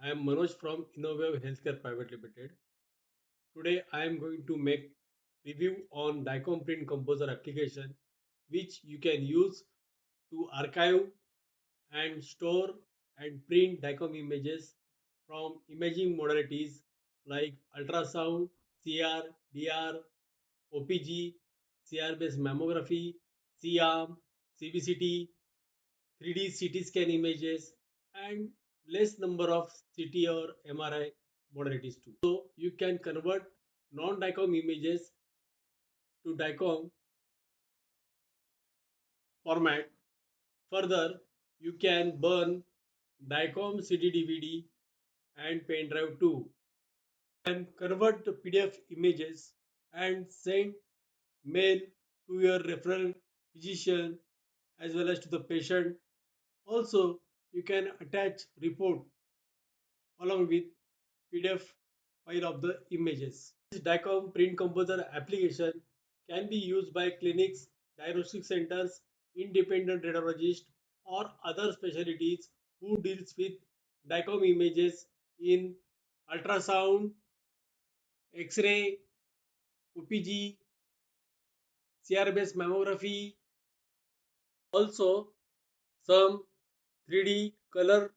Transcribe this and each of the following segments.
I am Manoj from Innowave Healthcare Private Limited. Today I am going to make review on DICOM Print Composer application which you can use to archive and store and print DICOM images from imaging modalities like ultrasound, CR, DR, OPG, CR-based mammography, CARM, CBCT, 3D CT scan images, and less number of CT or MRI modalities too. So you can convert non-DICOM images to DICOM format. Further, you can burn DICOM CD DVD and pen drive too. And convert the PDF images and send mail to your referral physician as well as to the patient. Also, you can attach report along with PDF file of the images. This DICOM Print Composer application can be used by clinics, diagnostic centers, independent radiologists, or other specialties who deals with DICOM images in ultrasound, X-ray, OPG, CR-based mammography. Also, some 3D color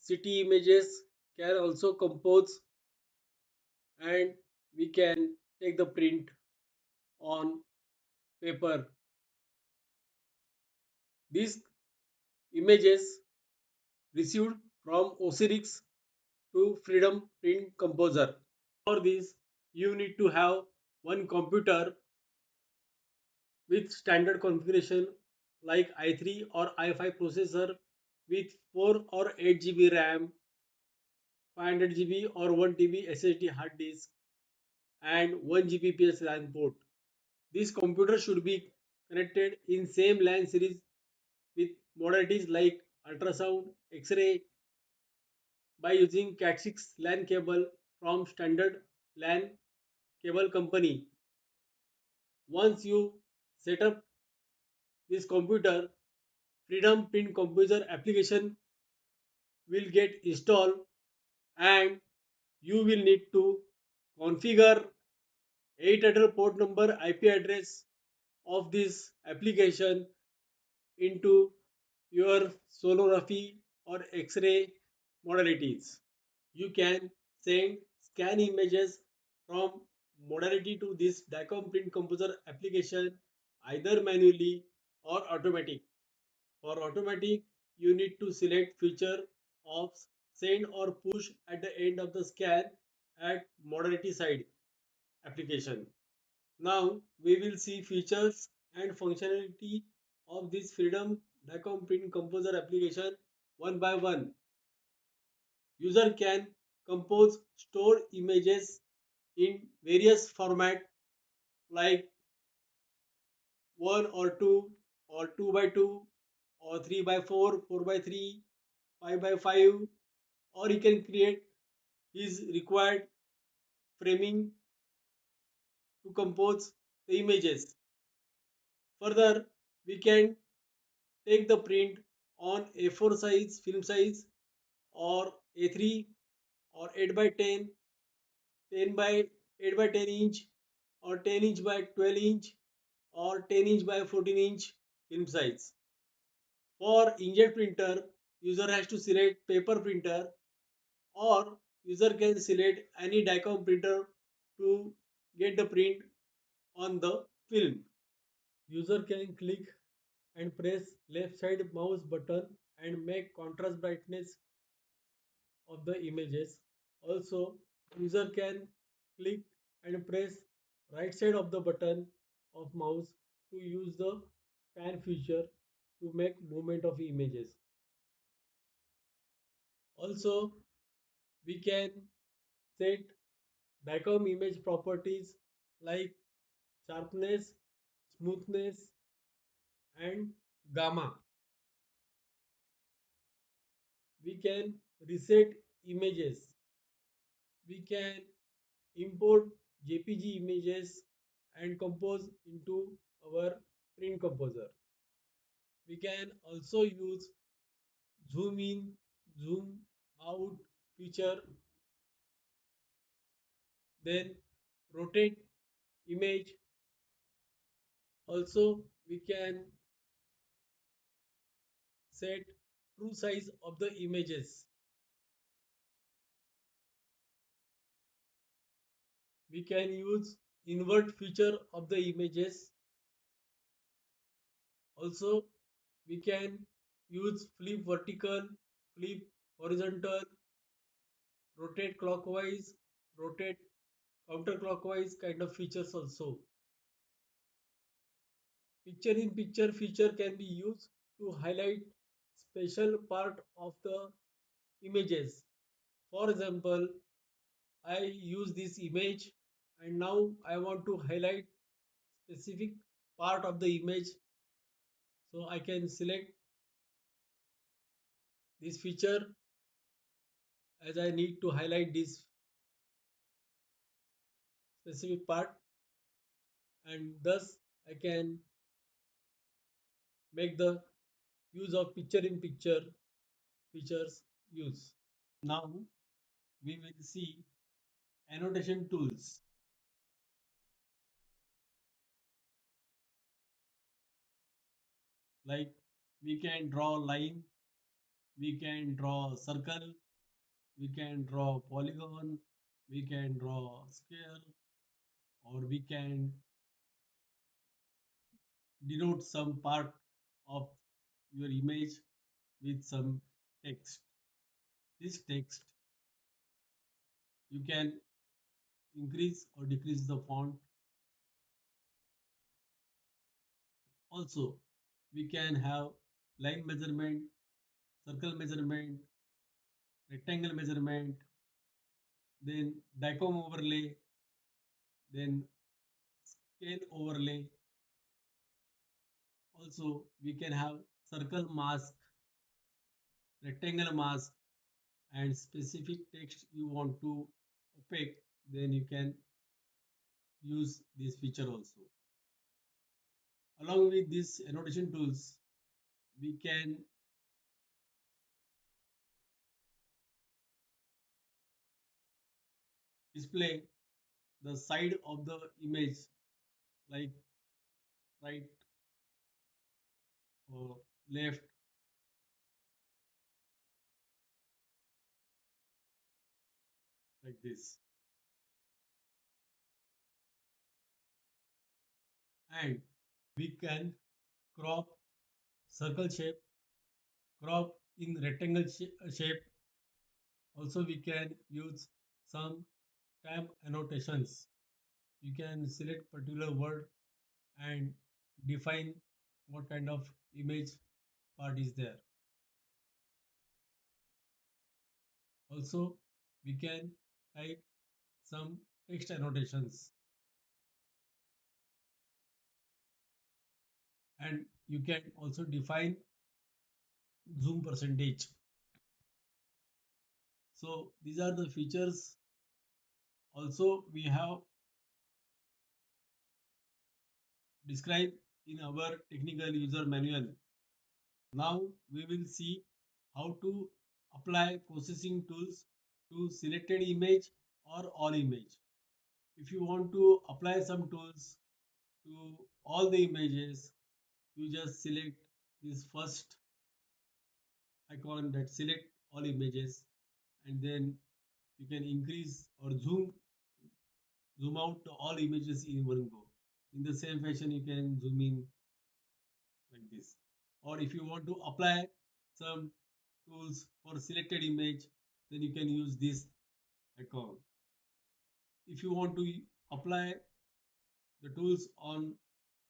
CT images can also compose, and we can take the print on paper. These images received from Osiris to Freedom Print Composer. For this, you need to have one computer with standard configuration like i3 or i5 processor with 4 or 8 GB RAM, 500 GB or 1 TB SSD hard disk, and 1 Gbps LAN port. This computer should be connected in same LAN series with modalities like ultrasound, X-ray by using Cat6 LAN cable from standard LAN cable company. Once you set up this computer, Freedom Print Composer application will get installed, and you will need to configure 8 port number IP address of this application into your sonography or X-ray modalities. You can send scan images from modality to this DICOM Print Composer application either manually or automatic. For automatic, you need to select feature of send or push at the end of the scan at modality side application. Now we will see features and functionality of this Freedom DICOM Print Composer application one by one. User can compose store images in various format like 1 or 2 or 2 by 2 or 3 by 4, 4 by 3, 5 by 5, or he can create his required framing to compose the images. Further, we can take the print on A4 size, film size, or A3 or 8 by 10, 10 by 8 by 10 inch, or 10 inch by 12 inch, or 10 inch by 14 inch film size. For inkjet printer, user has to select paper printer, or user can select any DICOM printer to get the print on the film. User can click and press left side mouse button and make contrast brightness of the images. Also, user can click and press right side of the button of mouse to use the pan feature to make movement of images. Also, we can set DICOM image properties like sharpness, smoothness, and gamma. We can reset images. We can import JPG images and compose into our print composer. We can also use zoom in, zoom out, feature, then rotate image. Also, we can set true size of the images. We can use invert feature of the images. Also, we can use flip vertical, flip horizontal, rotate clockwise, rotate counterclockwise kind of features also. Picture in picture feature can be used to highlight special part of the images. For example, I use this image and now I want to highlight specific part of the image. So I can select this feature as I need to highlight this specific part, and thus I can make the use of picture in picture features use. Now we will see annotation tools, like we can draw line, we can draw circle, we can draw polygon, we can draw square, or we can denote some part of your image with some text. This text you can increase or decrease the font. Also, we can have line measurement, circle measurement, rectangle measurement, then DICOM overlay, then scale overlay. Also, we can have circle mask, rectangle mask, and specific text you want to opaque, then you can use this feature also. Along with these annotation tools, we can display the side of the image, like right or left, like this. And we can crop circle shape, crop in rectangle shape. Also, we can use some tab annotations. You can select particular word and define what kind of image part is there. Also, we can type some text annotations, and you can also define zoom percentage. So these are the features. Also, we have described in our technical user manual. Now we will see how to apply processing tools to selected image or all image. If you want to apply some tools to all the images, you just select this first icon that select all images, and then you can increase or zoom out to all images in one go. In the same fashion, you can zoom in like this. Or if you want to apply some tools for selected image, then you can use this icon. If you want to apply the tools on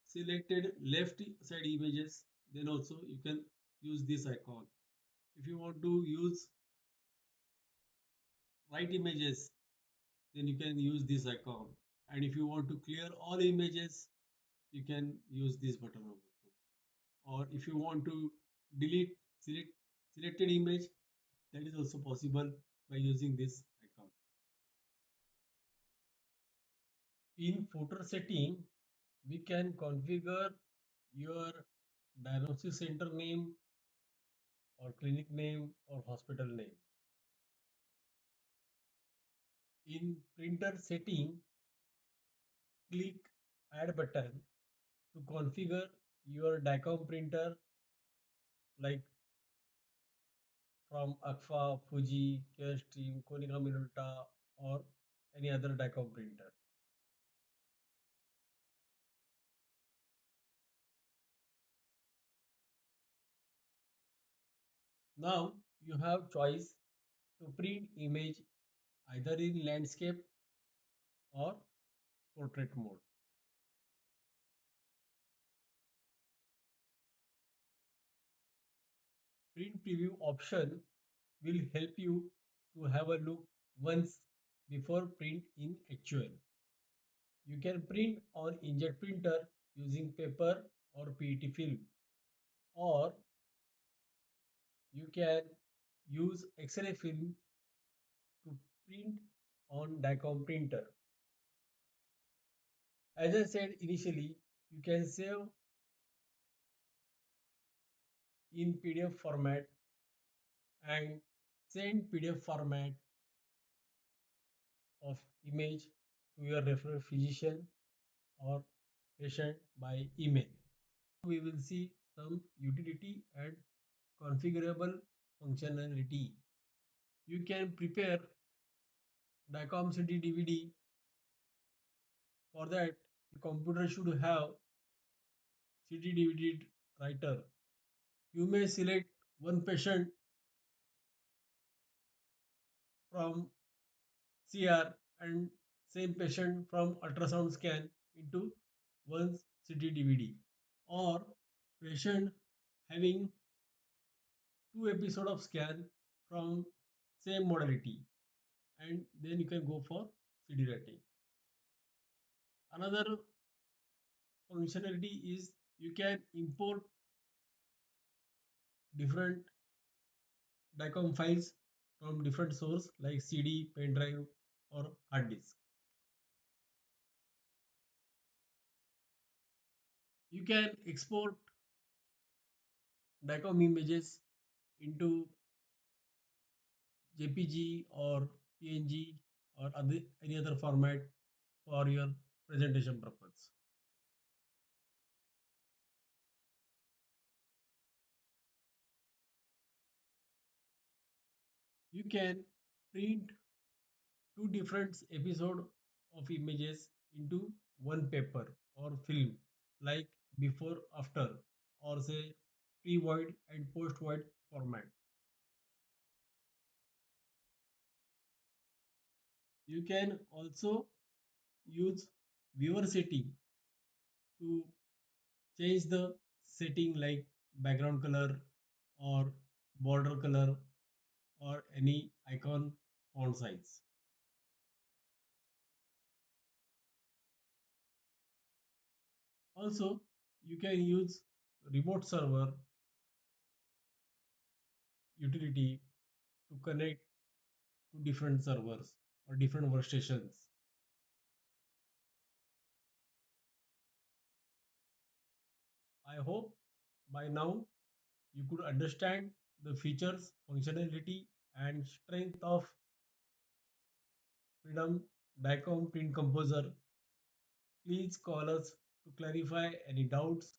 selected left side images, then also you can use this icon. If you want to use right images, then you can use this icon. And if you want to clear all images, you can use this button also. Or if you want to delete selected image, that is also possible by using this icon. In footer setting, we can configure your diagnostic center name or clinic name or hospital name. In printer setting, click Add button to configure your DICOM printer like from agfa, Fuji, Carestream, Konica Minolta or any other DICOM printer. Now you have choice to print image either in landscape or portrait mode. Print preview option will help you to have a look once before print in actual. You can print on inkjet printer using paper or PET film, or you can use Xray film to print on DICOM printer. As I said initially, you can save in PDF format and send PDF format of image to your referred physician or patient by email. We will see some utility and configurable functionality. You can prepare DICOM CD DVD. For that, the computer should have CD DVD writer. You may select one patient from CR and same patient from ultrasound scan into one CD DVD, or patient having two episode of scan from same modality, and then you can go for CD writing. Another functionality is you can import different DICOM files from different source like CD, pen drive or hard disk. You can export DICOM images into JPG or PNG or any other format for your presentation purpose. You can print two different episode of images into one paper or film like before after or say pre-void and post-void format. You can also use viewer setting to change the setting like background color or border color or any icon font size. Also, you can use remote server utility to connect to different servers or different workstations. I hope by now you could understand the features, functionality, and strength of Freedom DICOM Print Composer. Please call us to clarify any doubts